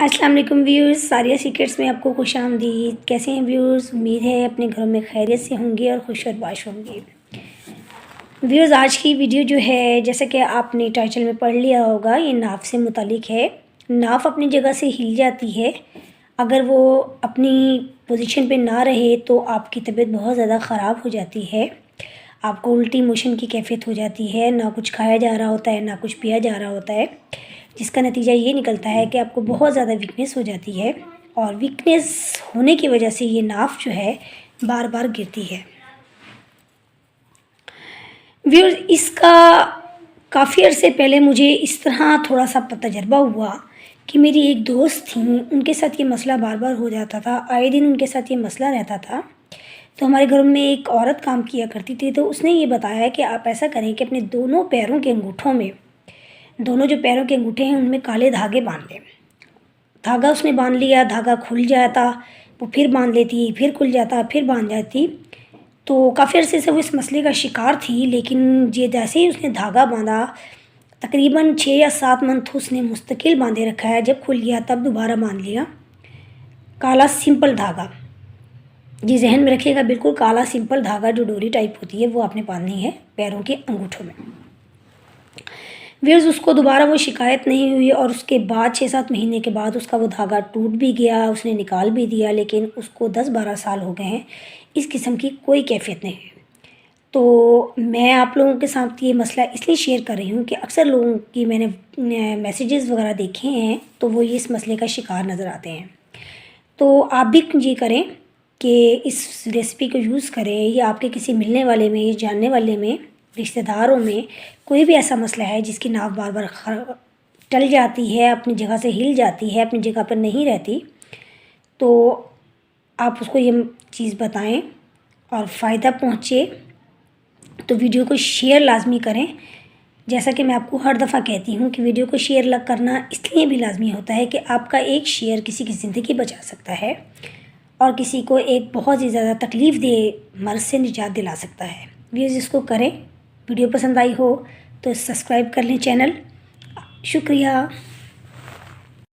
अस्सलाम वालेकुम व्यूअर्स, सारिया सीक्रेट्स में आपको खुशामदीद। कैसे हैं व्यूअर्स? उम्मीद है अपने घरों में खैरियत से होंगे और खुश और बाश होंगे। व्यूअर्स, आज की वीडियो जो है, जैसा कि आपने टाइटल में पढ़ लिया होगा, ये नाफ से मुतालिक है। नाफ अपनी जगह से हिल जाती है। अगर वो अपनी पोजीशन पे ना रहे तो आपकी तबीयत बहुत ज़्यादा ख़राब हो जाती है। आपको उल्टी मोशन की कैफियत हो जाती है, ना कुछ खाया जा रहा होता है, ना कुछ पिया जा रहा होता है, जिसका नतीजा ये निकलता है कि आपको बहुत ज़्यादा वीकनेस हो जाती है। और वीकनेस होने की वजह से ये नाफ जो है बार बार गिरती है। व्यूअर्स, इसका काफ़ी अर्से पहले मुझे इस तरह थोड़ा सा तजर्बा हुआ कि मेरी एक दोस्त थी, उनके साथ ये मसला बार बार हो जाता था। आए दिन उनके साथ ये मसला रहता था। तो हमारे घर में एक औरत काम किया करती थी, तो उसने ये बताया कि आप ऐसा करें कि अपने दोनों पैरों के अंगूठों में, दोनों जो पैरों के अंगूठे हैं उनमें काले धागे बांध लें। धागा उसने बांध लिया, धागा खुल जाता, वो फिर बांध लेती, फिर खुल जाता, फिर बांध जाती। तो काफ़ी अर्से से वो इस मसले का शिकार थी, लेकिन ये जैसे ही उसने धागा बांधा, तकरीबन 6 या 7 मंथ उसने मुस्तकिल बांधे रखा है। जब खुल गया तब दोबारा बांध लिया। काला सिंपल धागा, जी जहन में रखिएगा, बिल्कुल काला सिंपल धागा जो डोरी टाइप होती है वो आपने बांधनी है पैरों के अंगूठों में। व्यूअर्स, उसको दोबारा वो शिकायत नहीं हुई और उसके बाद 6-7 महीने के बाद उसका वो धागा टूट भी गया, उसने निकाल भी दिया, लेकिन उसको 10-12 साल हो गए हैं, इस किस्म की कोई कैफियत नहीं है। तो मैं आप लोगों के साथ ये मसला इसलिए शेयर कर रही हूँ कि अक्सर लोगों की मैंने मैसेजेस वगैरह देखे हैं तो वो ये इस मसले का शिकार नज़र आते हैं। तो आप भी ये करें कि इस रेसिपी को यूज़ करें, या आपके किसी मिलने वाले में, जानने वाले में, रिश्तेदारों में कोई भी ऐसा मसला है जिसकी नाव बार बार टल जाती है, अपनी जगह से हिल जाती है, अपनी जगह पर नहीं रहती, तो आप उसको ये चीज़ बताएं और फ़ायदा पहुँचे। तो वीडियो को शेयर लाजमी करें। जैसा कि मैं आपको हर दफ़ा कहती हूँ कि वीडियो को शेयर करना इसलिए भी लाजमी होता है कि आपका एक शेयर किसी की ज़िंदगी बचा सकता है और किसी को एक बहुत ही ज़्यादा तकलीफ़ दे मर्ज़ से निजात दिला सकता है। व्यूअर्स, इसको करें। वीडियो पसंद आई हो तो सब्सक्राइब कर लें चैनल। शुक्रिया।